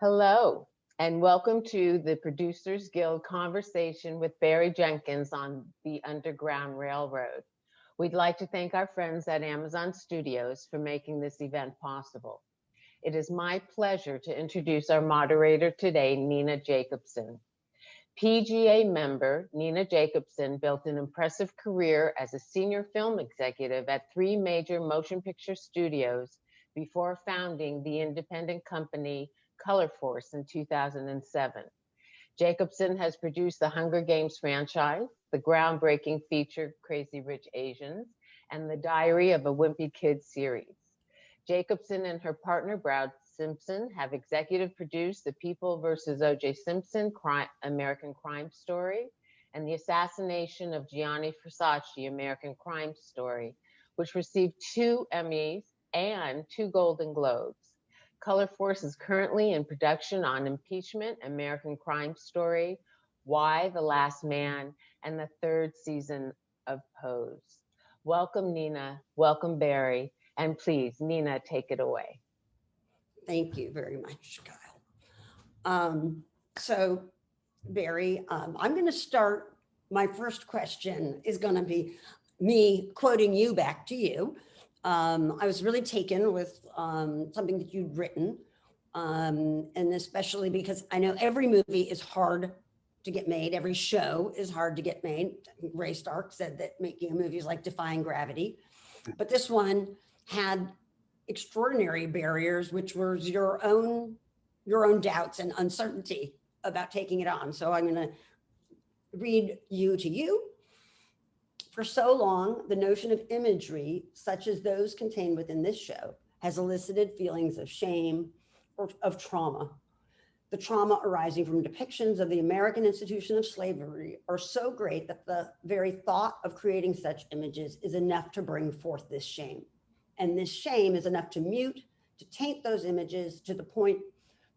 Hello, and welcome to the Producers Guild conversation with Barry Jenkins on the Underground Railroad. We'd like to thank our friends at Amazon Studios for making this event possible. It is my pleasure to introduce our moderator today, Nina Jacobson. PGA member Nina Jacobson built an impressive career as a senior film executive at three major motion picture studios before founding the independent company Color Force in 2007. Jacobson has produced the Hunger Games franchise, the groundbreaking feature Crazy Rich Asians, and the Diary of a Wimpy Kid series. Jacobson and her partner Brad Simpson have executive produced The People vs. O.J. Simpson American Crime Story and The Assassination of Gianni Versace American Crime Story, which received 2 Emmys and 2 Golden Globes. Color Force is currently in production on Impeachment, American Crime Story, Why the Last Man, and the 3rd season of Pose. Welcome, Nina. Welcome, Barry. And please, Nina, take it away. Thank you very much, Kyle. So, Barry, I'm going to start. My first question is going to be me quoting you back to you. I was really taken with something that you'd written, and especially because I know every movie is hard to get made. Every show is hard to get made. Ray Stark said that making a movie is like defying gravity, but this one had extraordinary barriers, which was your own doubts and uncertainty about taking it on. So I'm going to read you to you. For so long, the notion of imagery, such as those contained within this show, has elicited feelings of shame or of trauma. The trauma arising from depictions of the American institution of slavery are so great that the very thought of creating such images is enough to bring forth this shame. And this shame is enough to mute, to taint those images to the point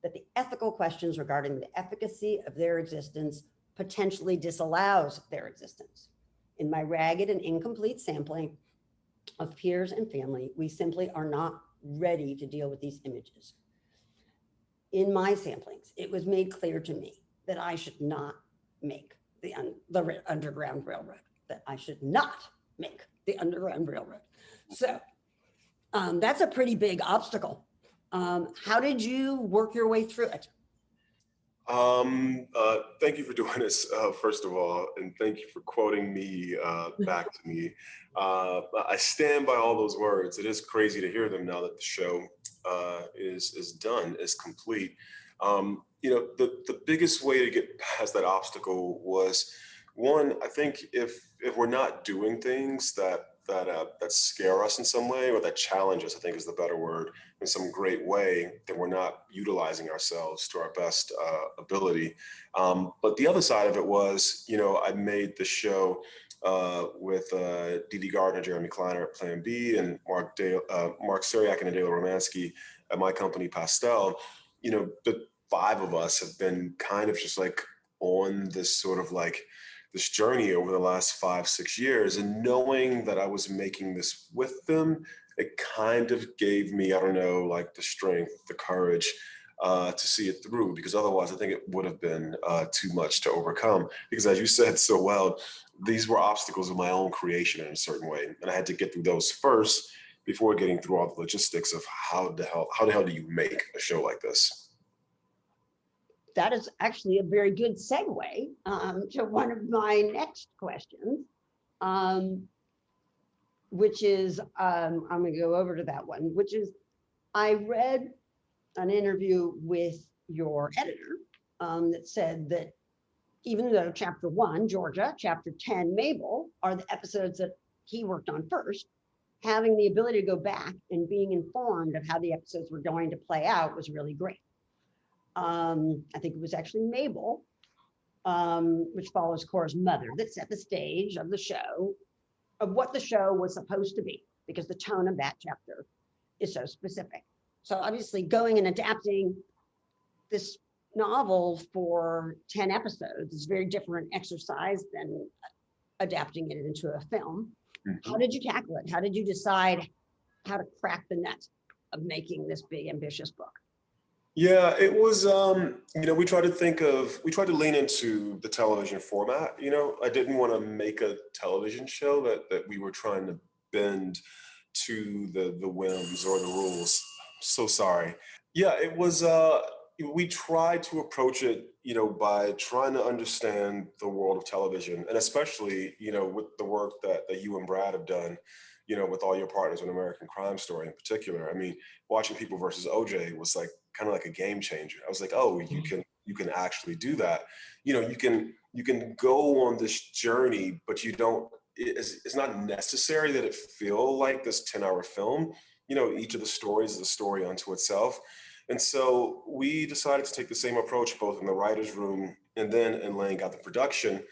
that the ethical questions regarding the efficacy of their existence potentially disallows their existence. In my ragged and incomplete sampling of peers and family, we simply are not ready to deal with these images. In my samplings, it was made clear to me that I should not make the Underground Railroad, that I should not make the Underground Railroad. So that's a pretty big obstacle. How did you work your way through it? Thank you for doing this, first of all, and thank you for quoting me back to me. I stand by all those words. It is crazy to hear them now that the show is done, is complete. The biggest way to get past that obstacle was, one, I think if we're not doing things that scare us in some way, or that challenge us, I think is the better word, in some great way, then we're not utilizing ourselves to our best ability. But the other side of it was, I made the show with Dee Gardner, Jeremy Kleiner at Plan B, and Mark Siriak and Adela Romansky at my company Pastel. The 5 of us have been kind of just like on this sort of like this journey over the last 5-6 years, and knowing that I was making this with them, it kind of gave me, I don't know, like the strength, the courage to see it through, because otherwise I think it would have been too much to overcome. Because as you said so well, these were obstacles of my own creation in a certain way, and I had to get through those first before getting through all the logistics of how the hell do you make a show like this? That is actually a very good segue to one of my next questions, which is, I'm going to go over to that one, which is, I read an interview with your editor that said that even though Chapter 1, Georgia, Chapter 10, Mabel, are the episodes that he worked on first, having the ability to go back and being informed of how the episodes were going to play out was really great. I think it was actually Mabel, which follows Cora's mother, that set the stage of the show, of what the show was supposed to be, because the tone of that chapter is so specific. So obviously going and adapting this novel for 10 episodes is a very different exercise than adapting it into a film. Mm-hmm. How did you tackle it? How did you decide how to crack the nut of making this big, ambitious book? Yeah, it was, we tried to lean into the television format. I didn't want to make a television show that we were trying to bend to the whims or the rules. So sorry. Yeah, it was, we tried to approach it, by trying to understand the world of television, and especially, with the work that you and Brad have done, with all your partners in American Crime Story in particular. I mean, watching People versus OJ was like kind of like a game changer. I was like, oh, you can actually do that. You can go on this journey, but you don't. It's not necessary that it feel like this 10-hour film. Each of the stories is a story unto itself. And so we decided to take the same approach both in the writer's room and then in laying out the production.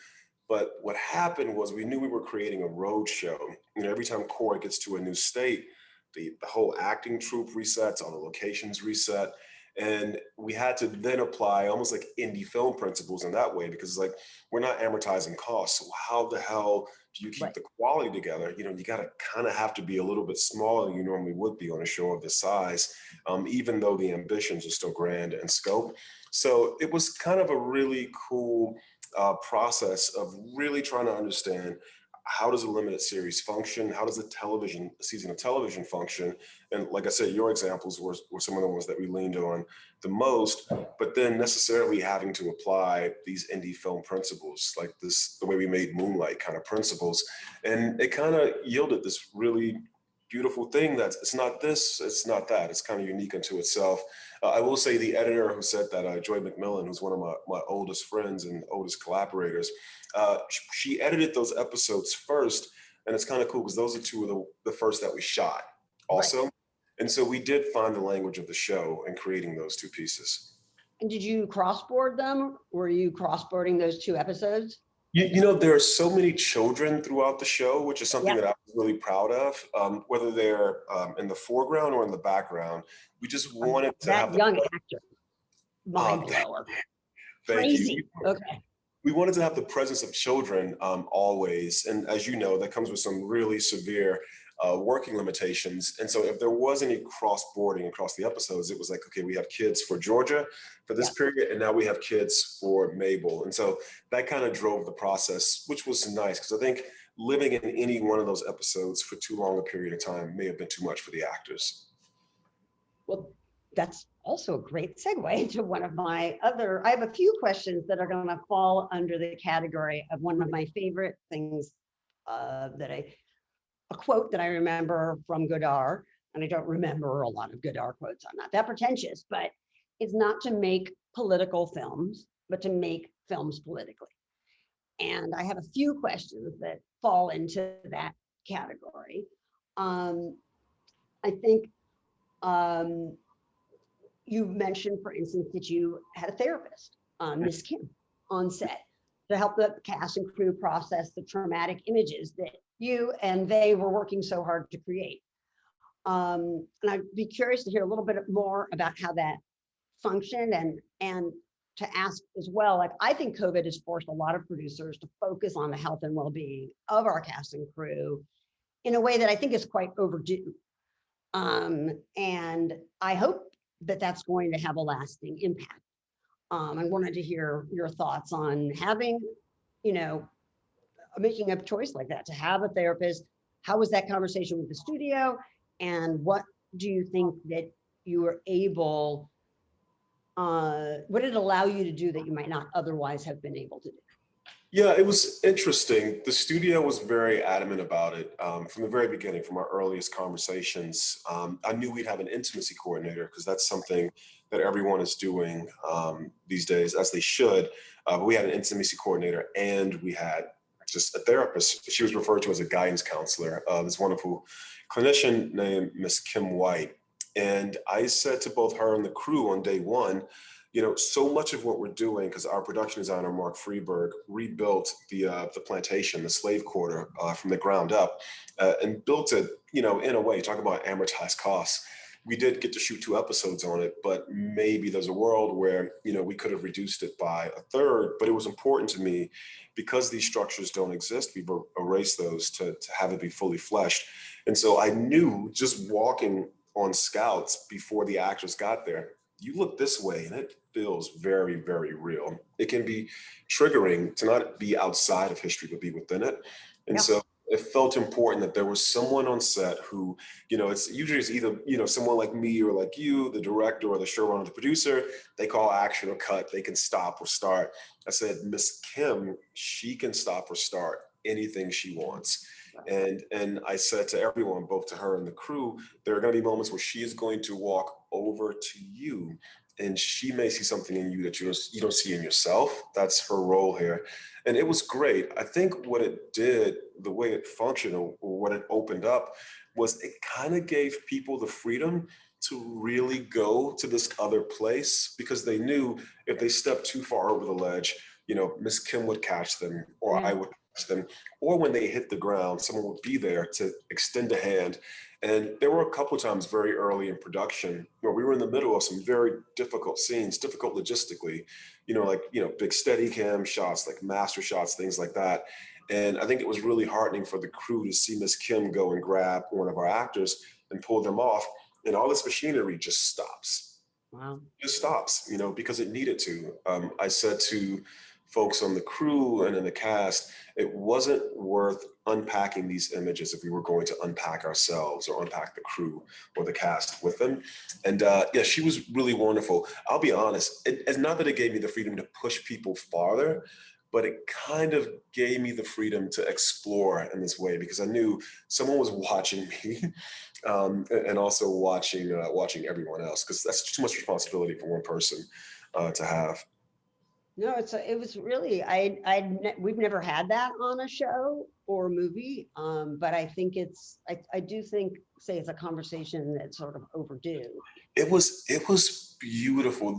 But what happened was we knew we were creating a road show. Every time Corey gets to a new state, the whole acting troupe resets, all the locations reset. And we had to then apply almost like indie film principles in that way, because it's like, we're not amortizing costs. So how the hell do you keep Right. the quality together? You got to kind of have to be a little bit smaller than you normally would be on a show of this size, even though the ambitions are still grand in scope. So it was kind of a really cool process of really trying to understand, how does a limited series function? How does a season of television function? And like I said, your examples were some of the ones that we leaned on the most, but then necessarily having to apply these indie film principles, like the way we made Moonlight kind of principles. And it kind of yielded this really beautiful thing that's, it's not this, it's not that. It's kind of unique unto itself. I will say the editor who said that, Joy McMillan, who's one of my oldest friends and oldest collaborators, she edited those episodes first, and it's kind of cool because those are two of the first that we shot also. Right. And so we did find the language of the show in creating those two pieces. And did you crossboard them? Were you crossboarding those two episodes? There are so many children throughout the show, which is something Yeah. that I was really proud of, whether they're in the foreground or in the background. We just wanted to That have young actor, mind thank blower. thank you. Crazy. Okay. We wanted to have the presence of children always. And as you know, that comes with some really severe working limitations. And so if there was any cross-boarding across the episodes, it was like, okay, we have kids for Georgia for this Yeah. period, and now we have kids for Mabel. And so that kind of drove the process, which was nice, because I think living in any one of those episodes for too long a period of time may have been too much for the actors. Well, that's also a great segue to one of my other, I have a few questions that are going to fall under the category of one of my favorite things a quote that I remember from Godard, and I don't remember a lot of Godard quotes. I'm not that pretentious, but it's not to make political films, but to make films politically. And I have a few questions that fall into that category. I think you mentioned, for instance, that you had a therapist, Miss Kim, on set to help the cast and crew process the traumatic images that you and they were working so hard to create. And I'd be curious to hear a little bit more about how that functioned, and to ask as well, like, I think COVID has forced a lot of producers to focus on the health and well-being of our cast and crew in a way that I think is quite overdue. And I hope that that's going to have a lasting impact. I wanted to hear your thoughts on having, making a choice like that, to have a therapist. How was that conversation with the studio? And what do you think that you were able, what did it allow you to do that you might not otherwise have been able to do? Yeah, it was interesting. The studio was very adamant about it from the very beginning, from our earliest conversations. I knew we'd have an intimacy coordinator, because that's something that everyone is doing these days, as they should. But we had an intimacy coordinator, and we had just a therapist. She was referred to as a guidance counselor, this wonderful clinician named Miss Kim White. And I said to both her and the crew on day one, so much of what we're doing, because our production designer, Mark Freeberg, rebuilt the plantation, the slave quarter, from the ground up, and built it, in a way, talk about amortized costs. We did get to shoot 2 episodes on it, but maybe there's a world where, we could have reduced it by a third. But it was important to me, because these structures don't exist, we've erased those to have it be fully fleshed. And so I knew, just walking on scouts before the actors got there, you look this way and it feels very, very real. It can be triggering to not be outside of history, but be within it. And Yeah. so it felt important that there was someone on set who, it's usually it's either, someone like me or like you, the director or the showrunner, the producer, they call action or cut, they can stop or start. I said, Miss Kim, she can stop or start anything she wants. And I said to everyone, both to her and the crew, there are going to be moments where she is going to walk over to you and she may see something in you that you don't see in yourself. That's her role here. And it was great. I think what it did, the way it functioned or what it opened up was it kind of gave people the freedom to really go to this other place because they knew if they stepped too far over the ledge, Miss Kim would catch them or I would catch them. Or when they hit the ground, someone would be there to extend a hand. And there were a couple of times very early in production where we were in the middle of some very difficult scenes, difficult logistically, big steady cam shots, like master shots, things like that. And I think it was really heartening for the crew to see Miss Kim go and grab one of our actors and pull them off. And all this machinery just stops. Wow. It just stops, because it needed to. I said to folks on the crew and in the cast, it wasn't worth unpacking these images if we were going to unpack ourselves or unpack the crew or the cast with them. And yeah, she was really wonderful. I'll be honest, it's not that it gave me the freedom to push people farther, but it kind of gave me the freedom to explore in this way because I knew someone was watching me and also watching everyone else because that's too much responsibility for one person to have. No, it was really, we've never had that on a show or a movie, but I think I do think, say it's a conversation that's sort of overdue. It was beautiful.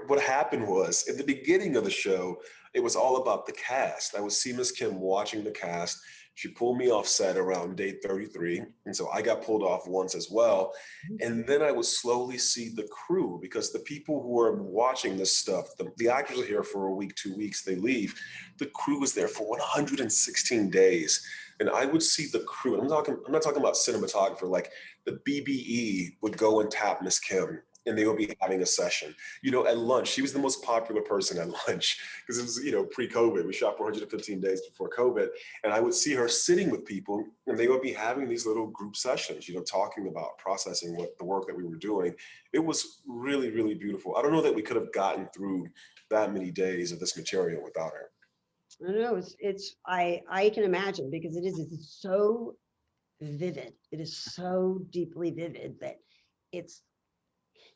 What happened was at the beginning of the show, it was all about the cast. I would see Miss Kim watching the cast. She pulled me off set around day 33. And so I got pulled off once as well. And then I would slowly see the crew because the people who are watching this stuff, the actors are here for a week, 2 weeks, they leave. The crew was there for 116 days. And I would see the crew, and I'm not talking about cinematographer, like the BBE would go and tap Miss Kim and they would be having a session. At lunch, she was the most popular person at lunch because it was, pre-COVID. We shot for 115 days before COVID. And I would see her sitting with people and they would be having these little group sessions, talking about processing the work that we were doing. It was really, really beautiful. I don't know that we could have gotten through that many days of this material without her. I know I can imagine because it's so vivid. It is so deeply vivid that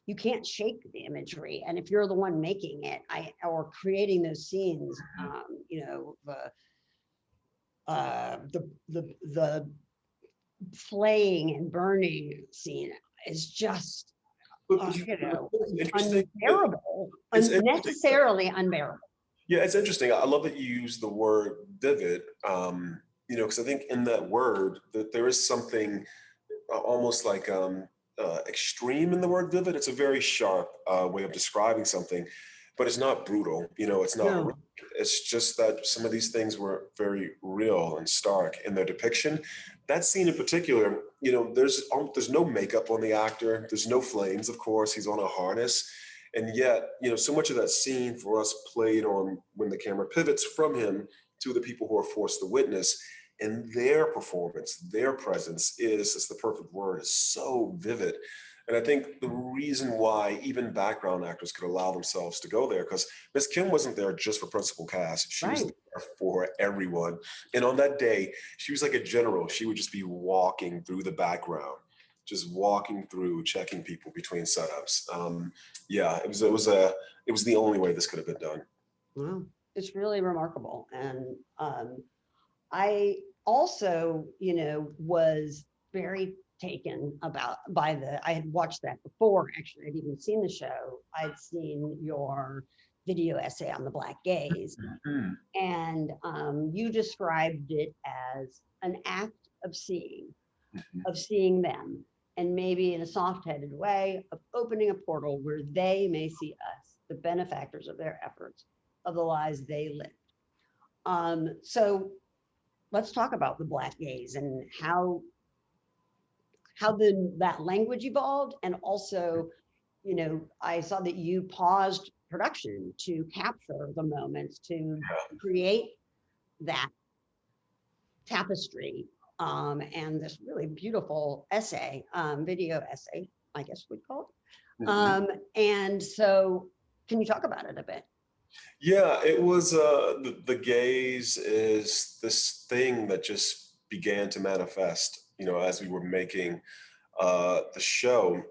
you can't shake the imagery. And if you're the one making it, or creating those scenes, the flaying and burning scene is just, unbearable, unnecessarily unbearable. Yeah, it's interesting. I love that you use the word vivid, because I think in that word that there is something almost like extreme in the word vivid. It's a very sharp way of describing something, but it's not brutal. It's not. No. It's just that some of these things were very real and stark in their depiction. That scene in particular, there's no makeup on the actor. There's no flames, of course. He's on a harness. And yet, so much of that scene for us played on when the camera pivots from him to the people who are forced to witness. And their performance, their presence it's the perfect word, is so vivid. And I think the reason why even background actors could allow themselves to go there, because Miss Kim wasn't there just for principal cast. She was there for everyone. And on that day, she was like a general. She would just be walking through the background, just walking through, checking people between setups. Yeah, it was the only way this could have been done. Wow, it's really remarkable. And I also, was very taken I had watched that before, actually. I'd even seen the show. I'd seen your video essay on the Black gaze. Mm-hmm. And you described it as an act of seeing, of seeing them, and maybe in a soft-headed way of opening a portal where they may see us, the benefactors of their efforts, of the lives they lived. So let's talk about the Black gaze and how that language evolved, and also, I saw that you paused production to capture the moments, to create that tapestry, and this really beautiful essay, video essay, I guess we'd call it. And so can you talk about it a bit? Yeah, it was the gaze is this thing that just began to manifest, as we were making the show.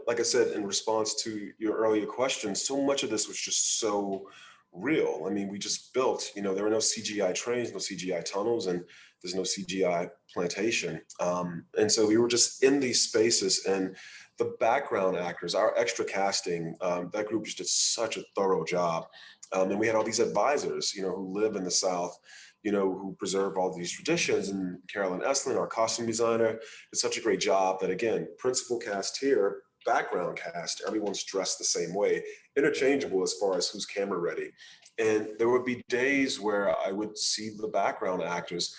Like I said, in response to your earlier question, so much of this was just so real. I mean, we just built, there were no CGI trains, no CGI tunnels, and there's no CGI plantation. And so we were just in these spaces, and the background actors, our extra casting, that group just did such a thorough job. And we had all these advisors, who live in the South, who preserve all these traditions. And Carolyn Estlin, our costume designer, did such a great job that, again, principal cast here, background cast, everyone's dressed the same way, interchangeable as far as who's camera ready. And there would be days where I would see the background actors.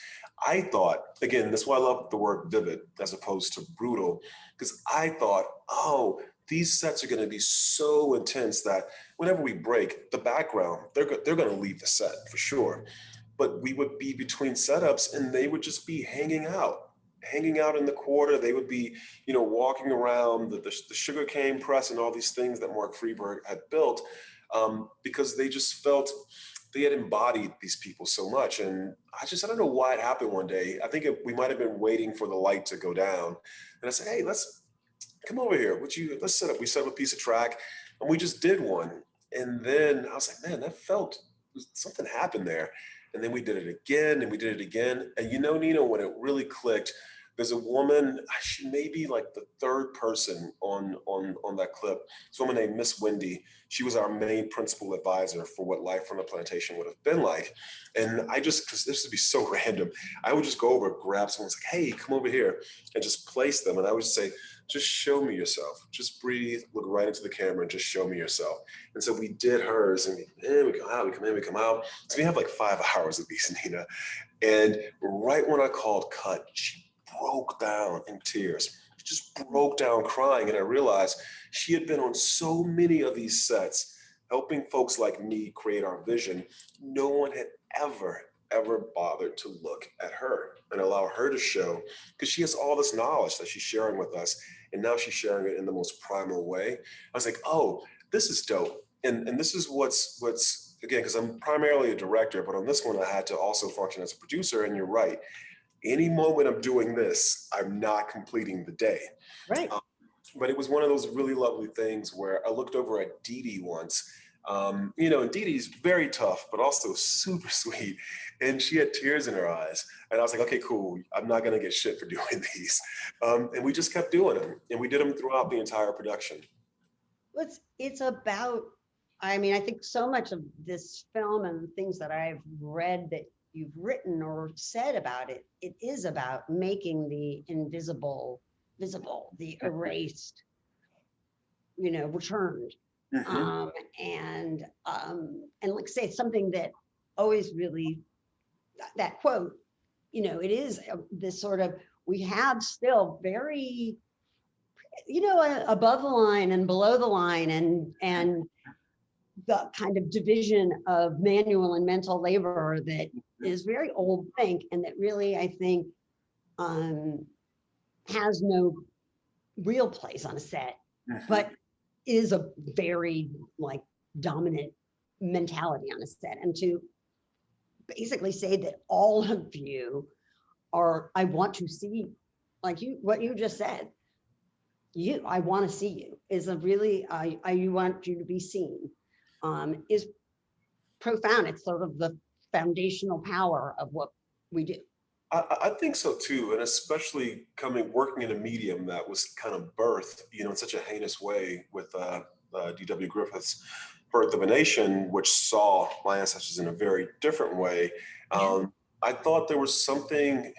I thought, again, that's why I love the word vivid as opposed to brutal, because I thought, oh, these sets are going to be so intense that whenever we break the background, they're going to leave the set for sure. But we would be between setups and they would just be hanging out in the quarter. They would be, walking around the sugarcane press and all these things that Mark Freeberg had built, because they just felt they had embodied these people so much. And I don't know why it happened one day. I think we might have been waiting for the light to go down. And I said, hey, let's come over here. Let's set up. We set up a piece of track and we just did one. And then I was like, man, that felt something happened there. And then we did it again and we did it again. And Nina, when it really clicked, there's a woman, she may be like the third person on that clip. This woman named Miss Wendy. She was our main principal advisor for what life on the plantation would have been like. And because this would be so random, I would just go over, grab someone's like, hey, come over here, and just place them. And I would say, just show me yourself. Just breathe, look right into the camera, and just show me yourself. And so we did hers, and we come out, we come in, we come out. So we have like 5 hours of these, Nina. And right when I called cut, she broke down in tears. She just broke down crying. And I realized she had been on so many of these sets, helping folks like me create our vision. No one had ever bothered to look at her and allow her to show, because she has all this knowledge that she's sharing with us. And now she's sharing it in the most primal way. I was like, oh, this is dope. And this is what's again, because I'm primarily a director, but on this one, I had to also function as a producer. And you're right. Any moment I'm doing this, I'm not completing the day. Right. But it was one of those really lovely things where I looked over at Dee Dee once. And Dee Dee's very tough, but also super sweet. And she had tears in her eyes. And I was like, okay, cool. I'm not going to get shit for doing these. And we just kept doing them. And we did them throughout the entire production. It's about, I think so much of this film and things that I've read that you've written or said about it, it is about making the invisible visible, the erased, returned. Mm-hmm. And like say, it's something that always really, that quote, it is this sort of, we have still very, above the line and below the line and the kind of division of manual and mental labor that is very old think, and that really, I think, has no real place on a set, but is a very dominant mentality on a set. And to basically say that all of you are, I want to see, what you just said, I want to see you, is a really, I want you to be seen, is profound. It's sort of the foundational power of what we do. I think so too, and especially working in a medium that was kind of birthed, in such a heinous way with D.W. Griffith's Birth of a Nation, which saw my ancestors in a very different way. I thought there was something,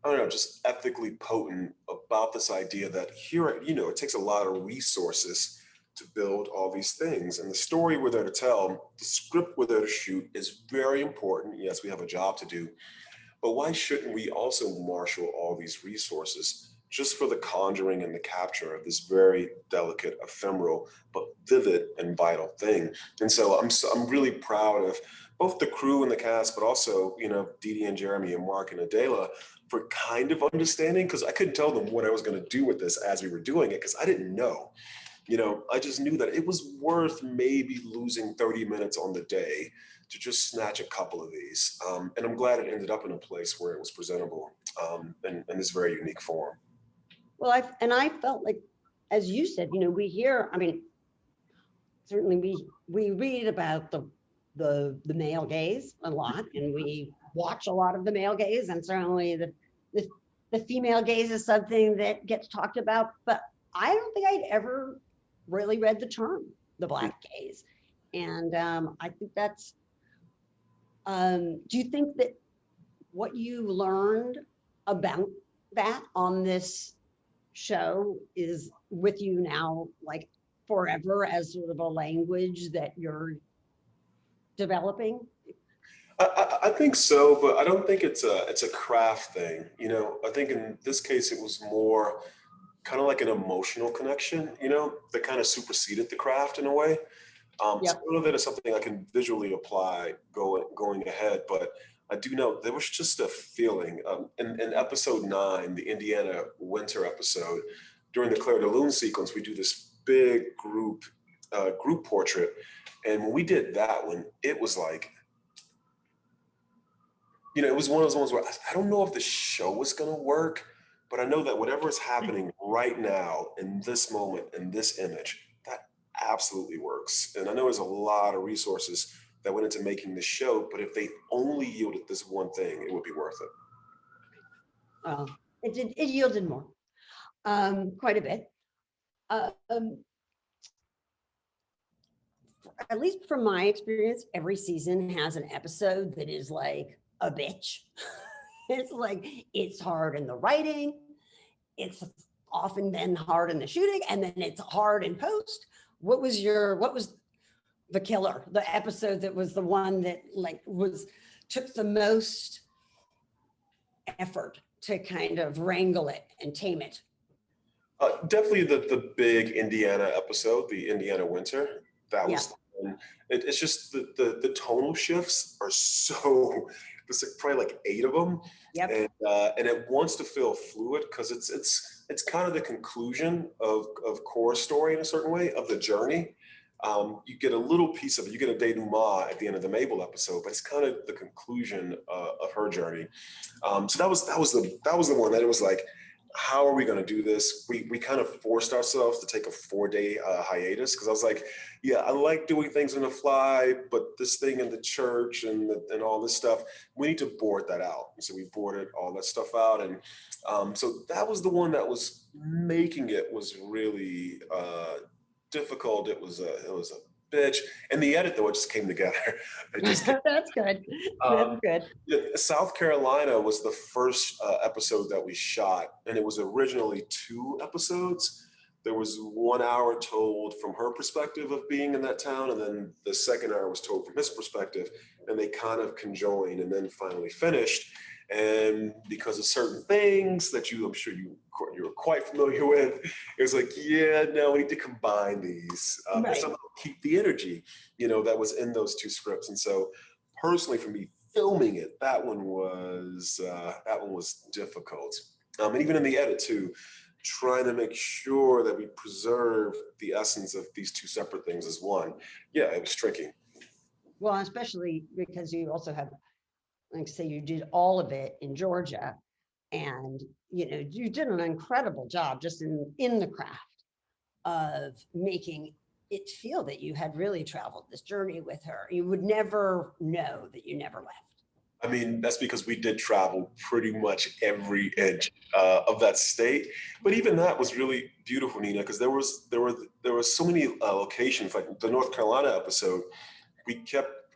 I don't know, just ethically potent about this idea that here, it takes a lot of resources to build all these things. And the story we're there to tell, the script we're there to shoot is very important. Yes, we have a job to do. But why shouldn't we also marshal all these resources just for the conjuring and the capture of this very delicate, ephemeral, but vivid and vital thing. And so I'm really proud of both the crew and the cast, but also, you know, Dee Dee and Jeremy and Mark and Adela for kind of understanding, because I couldn't tell them what I was going to do with this as we were doing it, because I didn't know. You know, I just knew that it was worth maybe losing 30 minutes on the day to just snatch a couple of these. And I'm glad it ended up in a place where it was presentable in this very unique form. Well, I felt like, as you said, you know, we hear, I mean, certainly we read about the male gaze a lot, and we watch a lot of the male gaze, and certainly the female gaze is something that gets talked about, but I don't think I'd ever really read the term, the Black gaze. And I think that's, do you think that what you learned about that on this show is with you now, like forever, as sort of a language that you're developing? I think so, but I don't think it's a craft thing. You know, I think in this case it was more kind of like an emotional connection, you know, that kind of superseded the craft in a way. So Yep. I don't know that it's something I can visually apply going ahead, but I do know there was just a feeling in episode 9, the Indiana winter episode, during the Claire de Lune sequence, we do this big group portrait, and when we did that one, it was like, you know, it was one of those ones where I don't know if the show was going to work, but I know that whatever is happening right now in this moment, in this image, that absolutely works. And I know there's a lot of resources that went into making the show, but if they only yielded this one thing, it would be worth it. Well, it yielded more, quite a bit. At least from my experience, every season has an episode that is like a bitch. It's like, it's hard in the writing, it's often then hard in the shooting, and then it's hard in post. What was the killer, the episode that was the one that like took the most effort to kind of wrangle it and tame it? Definitely the big Indiana episode, the Indiana winter. That was, it's just the tonal shifts are so, there's like probably like 8 of them. Yep. And it wants to feel fluid because it's kind of the conclusion of Cora's story in a certain way, of the journey. You get a little piece of it. You get a denouement at the end of the Mabel episode, but it's kind of the conclusion of her journey. So that was the one that it was like, how are we going to do this? We kind of forced ourselves to take a 4-day hiatus, because I was like, yeah, I like doing things on the fly, but this thing in the church and all this stuff, we need to board that out. And so we boarded all that stuff out, and so that was the one that was making it was really difficult. It was a bitch, and the edit though, it just came together. It just That's good. That's good. South Carolina was the first episode that we shot, and it was originally 2 episodes. There was 1 hour told from her perspective of being in that town, and then the second hour was told from his perspective, and they kind of conjoined and then finally finished. And because of certain things that I'm sure you're quite familiar with, it was like, yeah, no, we need to combine these and somehow keep the energy, you know, that was in those 2 scripts. And so, personally, for me, filming it, that one was difficult. And even in the edit too, trying to make sure that we preserve the essence of these 2 separate things as one. Yeah, it was tricky. Well, especially because you also have, like, say, you did all of it in Georgia, and you know you did an incredible job just in the craft of making it feel that you had really traveled this journey with her. You would never know that you never left. I mean, that's because we did travel pretty much every inch of that state. But even that was really beautiful, Nina, because there were so many locations. Like the North Carolina episode, we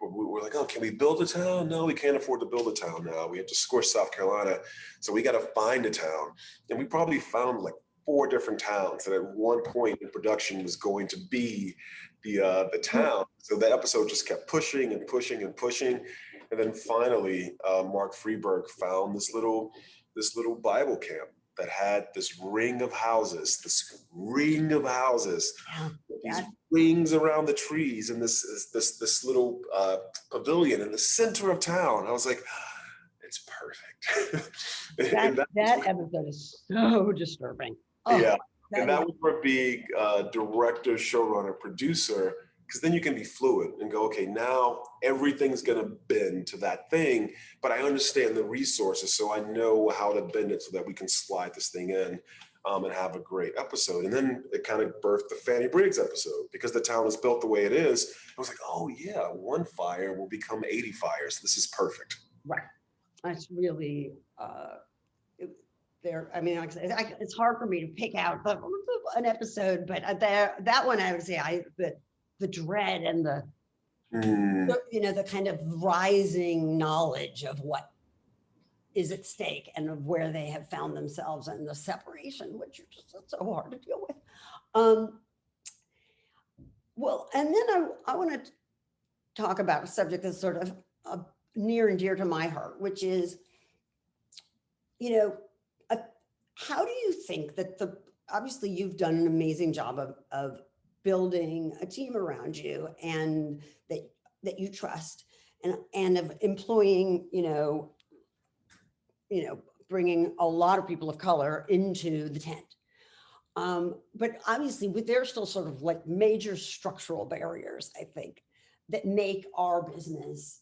were like, oh, can we build a town? No, we can't afford to build a town now. We have to squish South Carolina. So we got to find a town. And we probably found like 4 different towns that at one point in production was going to be the town. So that episode just kept pushing and pushing and pushing. And then finally, Mark Freeberg found this little Bible camp. that had this ring of houses, Yeah. these rings around the trees, and this little pavilion in the center of town. I was like, it's perfect. That episode is so disturbing. Oh, yeah, and that is, was for being director, showrunner, producer, because then you can be fluid and go, okay, now everything's going to bend to that thing, but I understand the resources, so I know how to bend it so that we can slide this thing in and have a great episode. And then it kind of birthed the Fanny Briggs episode, because the town is built the way it is. I was like, oh yeah, one fire will become 80 fires. This is perfect. right. It's really, there. I mean, like I said, it's hard for me to pick out an episode, but that one I would say the dread and the the kind of rising knowledge of what is at stake and of where they have found themselves, and the separation, which are just so hard to deal with. Well, and then I want to talk about a subject that's sort of near and dear to my heart, which is, how do you think that obviously you've done an amazing job of building a team around you, and that you trust, and of employing, bringing a lot of people of color into the tent. But obviously there's still sort of like major structural barriers, I think, that make our business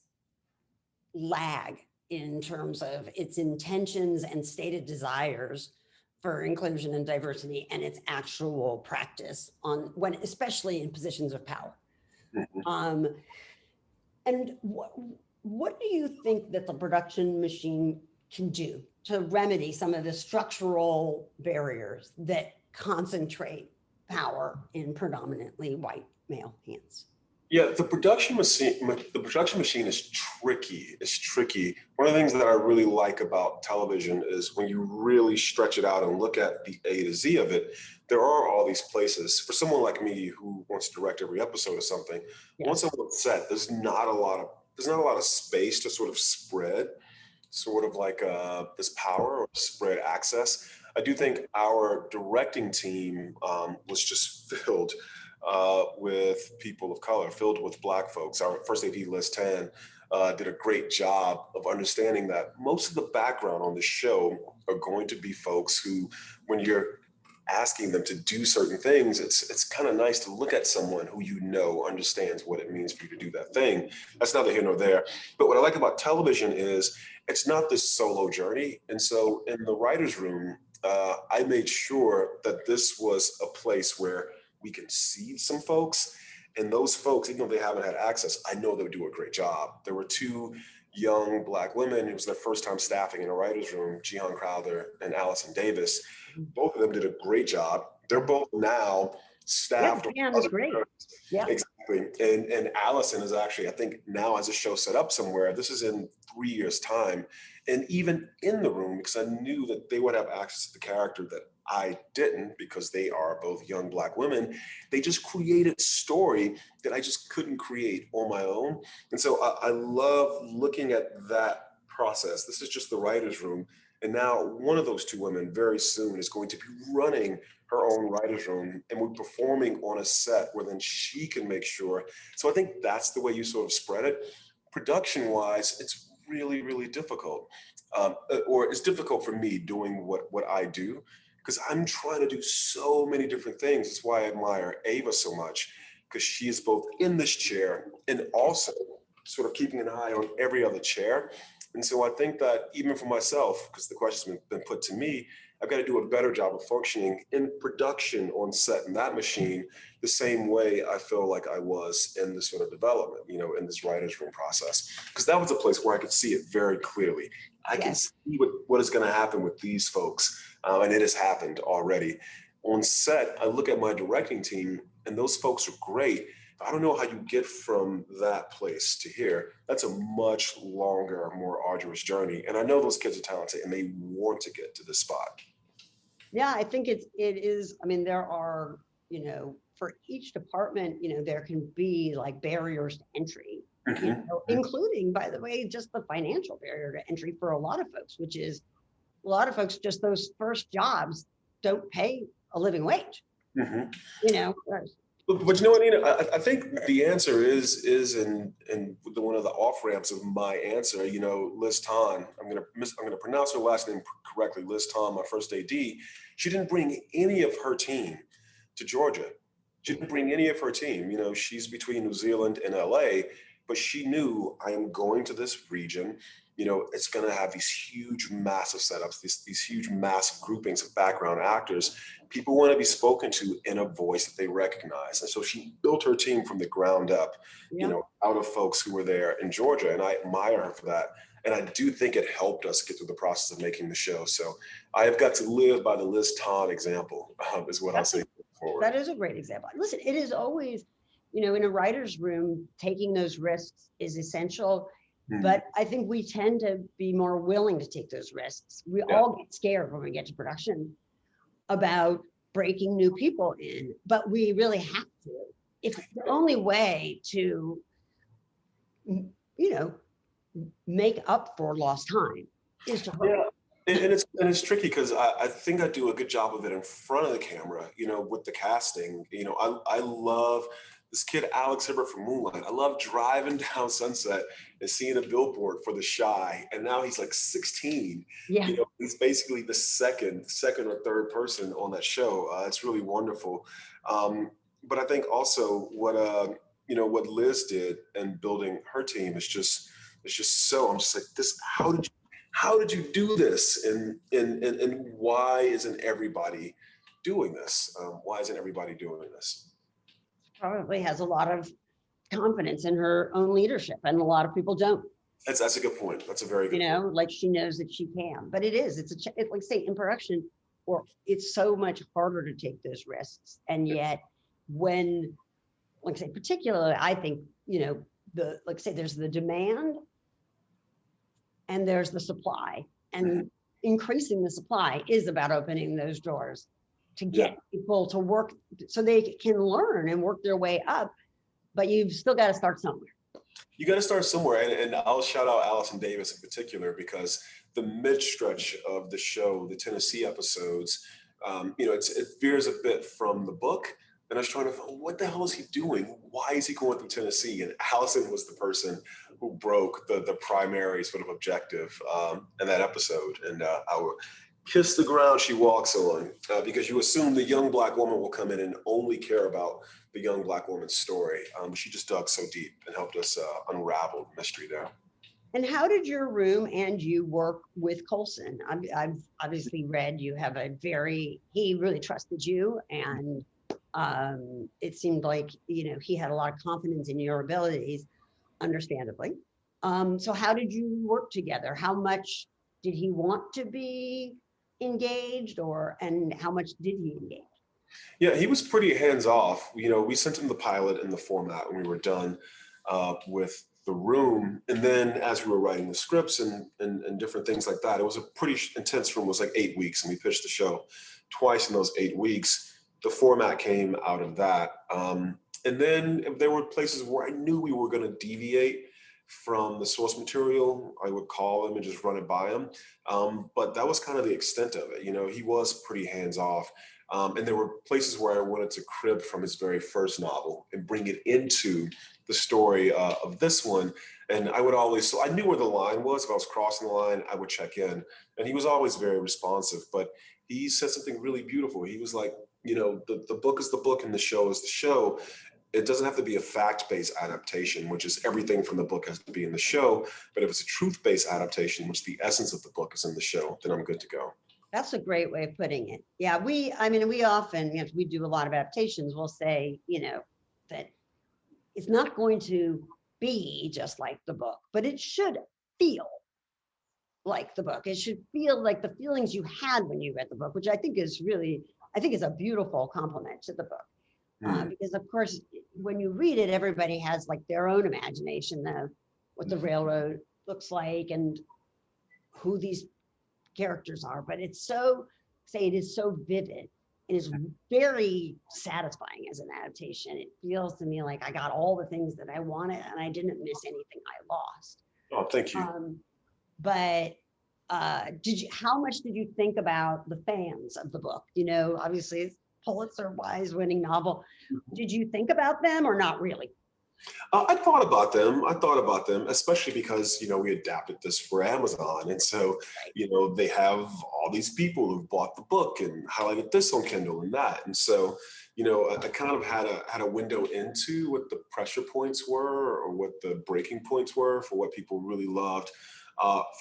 lag in terms of its intentions and stated desires for inclusion and diversity, and its actual practice especially in positions of power. And what do you think that the production machine can do to remedy some of the structural barriers that concentrate power in predominantly white male hands? Yeah, the production machine is tricky. It's tricky. One of the things that I really like about television is when you really stretch it out and look at the A to Z of it, there are all these places. For someone like me who wants to direct every episode of something, once I'm on set, there's not a lot of space to sort of spread sort of like this power or spread access. I do think our directing team was just filled with people of color, filled with Black folks. Our first AD, Liz Tan, did a great job of understanding that most of the background on the show are going to be folks who, when you're asking them to do certain things, it's kind of nice to look at someone who understands what it means for you to do that thing. That's neither here nor there. But what I like about television is it's not this solo journey. And so in the writer's room, I made sure that this was a place where we can see some folks, and those folks, even though they haven't had access, I know they would do a great job. There were two young Black women. It was their first time staffing in a writer's room, Jihan Crowther and Allison Davis. Both of them did a great job. They're both now staffed. Yeah, is great. Yeah, exactly. And Allison is actually, I think, now has a show set up somewhere. This is in 3 years' time. And even in the room, because I knew that they would have access to the character that I didn't, because they are both young Black women, they just created story that I just couldn't create on my own. And so I love looking at that process. This is just the writer's room. And now one of those two women very soon is going to be running her own writer's room, and we're performing on a set where then she can make sure. So I think that's the way you sort of spread it. Production wise, it's really, really difficult. Or it's difficult for me doing what I do, because I'm trying to do so many different things. That's why I admire Ava so much, because she is both in this chair and also sort of keeping an eye on every other chair. And so I think that even for myself, because the question's been put to me, I've got to do a better job of functioning in production on set in that machine, the same way I feel like I was in this sort of development, in this writer's room process. Because that was a place where I could see it very clearly. I can see what is going to happen with these folks. And it has happened already. On set, I look at my directing team, and those folks are great. I don't know how you get from that place to here. That's a much longer, more arduous journey. And I know those kids are talented and they want to get to this spot. Yeah, I think it is. I mean, there are, for each department, there can be like barriers to entry, including, by the way, just the financial barrier to entry for a lot of folks, which is a lot of folks, just those first jobs don't pay a living wage, Mhm. you know? But you know what, Nina, I think the answer is in one of the off ramps of my answer. You know, Liz Ton. I'm gonna pronounce her last name correctly. Liz Ton, my first AD. She didn't bring any of her team to Georgia. She didn't bring any of her team. You know, she's between New Zealand and LA, but she knew, I am going to this region. You know, it's going to have these huge, massive setups, these huge, massive groupings of background actors. People want to be spoken to in a voice that they recognize. And so she built her team from the ground up, you Yeah. know, out of folks who were there in Georgia. And I admire her for that. And I do think it helped us get through the process of making the show. So I have got to live by the Liz Todd example, is what I'll say forward. That is a great example. Listen, it is always, you know, in a writer's room, taking those risks is essential. But I think we tend to be more willing to take those risks. We all get scared when we get to production about breaking new people in, but we really have to. It's the only way to, you know, make up for lost time is to hurry. Yeah. And it's tricky because I think I do a good job of it in front of the camera, you know, with the casting. You know, I love this kid, Alex Hibbert from Moonlight. I love driving down Sunset and seeing a billboard for The Chi. And now he's like 16. Yeah. You know, he's basically the second or third person on that show. It's really wonderful. But I think also what you know, what Liz did and building her team is just so, I'm just like, this, how did you do this? And why isn't everybody doing this? Why isn't everybody doing this? Probably has a lot of confidence in her own leadership, and a lot of people don't. That's a good point. That's a very good You know, point. like she knows that she can, but it's like say in production, or it's so much harder to take those risks. And yet when, like say, particularly, I think, you know, like say there's the demand and there's the supply, and increasing the supply is about opening those doors to get people to work so they can learn and work their way up. But you've still got to start somewhere. You got to start somewhere. And I'll shout out Allison Davis in particular, because the mid stretch of the show, the Tennessee episodes, you know, it veers a bit from the book. And I was trying to find, what the hell is he doing? Why is he going through Tennessee? And Allison was the person who broke the primary sort of objective in that episode. And I would kiss the ground she walks on, because you assume the young Black woman will come in and only care about the young Black woman's story. She just dug so deep and helped us unravel the mystery there. And how did your room and you work with Coulson? I've obviously read you have he really trusted you, and it seemed like, you know, he had a lot of confidence in your abilities, understandably. So how did you work together? How much did he want to be engaged, and how much did he engage? Yeah, he was pretty hands off. You know, we sent him the pilot and the format when we were done with the room. And then as we were writing the scripts and different things like that, it was a pretty intense room. It was like 8 weeks, and we pitched the show twice in those 8 weeks. The format came out of that. And then there were places where I knew we were going to deviate from the source material. I would call him and just run it by him. But that was kind of the extent of it. You know, he was pretty hands off. And there were places where I wanted to crib from his very first novel and bring it into the story of this one. And I would always, so I knew where the line was. If I was crossing the line, I would check in. And he was always very responsive. But he said something really beautiful. He was like, you know, the book is the book and the show is the show. It doesn't have to be a fact-based adaptation, which is everything from the book has to be in the show. But if it's a truth-based adaptation, which the essence of the book is in the show, then I'm good to go. That's a great way of putting it. Yeah, we often, you know, we do a lot of adaptations, we'll say, you know, that it's not going to be just like the book, but it should feel like the book. It should feel like the feelings you had when you read the book, which I think is a beautiful compliment to the book. Because of course, when you read it, everybody has like their own imagination of what the railroad looks like and who these characters are, but it is so vivid and is very satisfying as an adaptation. It feels to me like I got all the things that I wanted and I didn't miss anything I lost. Oh, thank you. But how much did you think about the fans of the book? You know, obviously it's Pulitzer Prize winning novel. Did you think about them or not really? I thought about them. I thought about them, especially because, we adapted this for Amazon. And so, they have all these people who've bought the book and highlighted this on Kindle and that. And so, I kind of had a window into what the pressure points were or what the breaking points were for what people really loved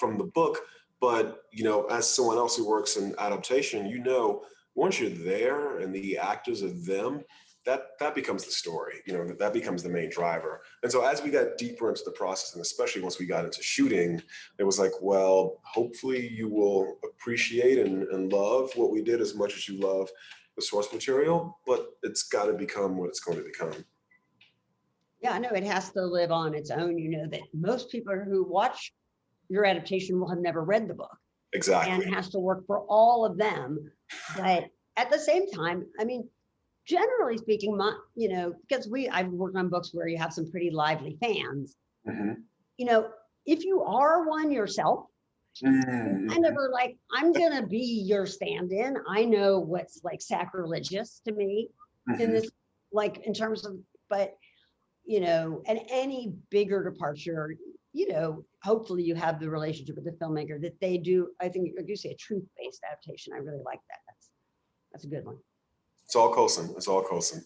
from the book. But, as someone else who works in adaptation, once you're there and the actors are them, that becomes the story, that becomes the main driver. And so as we got deeper into the process, and especially once we got into shooting, it was like, well, hopefully you will appreciate and love what we did as much as you love the source material, but it's got to become what it's going to become. Yeah, I know it has to live on its own. You know that most people who watch your adaptation will have never read the book. Exactly. And it has to work for all of them. But at the same time, I mean, generally speaking, because I've worked on books where you have some pretty lively fans. Mm-hmm. If you are one yourself, mm-hmm. I never I'm gonna be your stand-in. I know what's sacrilegious to me in this, in terms of, but and any bigger departure, hopefully you have the relationship with the filmmaker that they do. I think you say a truth-based adaptation. I really like that. That's a good one. It's all Coulson. It's all Coulson.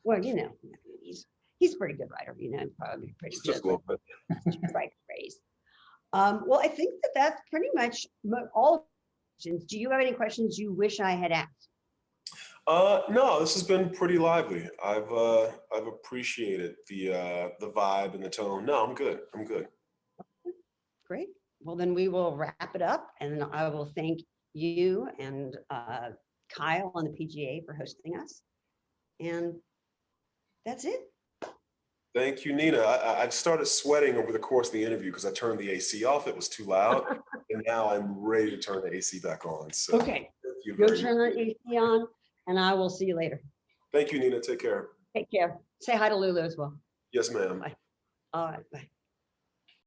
Well, he's a pretty good writer. Probably pretty good. Just a little bit. Right phrase. Well, I think that's pretty much all of the questions. Do you have any questions you wish I had asked? No, this has been pretty lively. I've appreciated the vibe and the tone. No, I'm good. I'm good. Great. Well, then we will wrap it up, and I will thank you and Kyle on the PGA for hosting us. And that's it. Thank you, Nina. I've started sweating over the course of the interview because I turned the AC off. It was too loud. And now I'm ready to turn the AC back on. So okay. Go turn the AC on, and I will see you later. Thank you, Nina. Take care. Take care. Say hi to Lulu as well. Yes, ma'am. Bye. All right. Bye.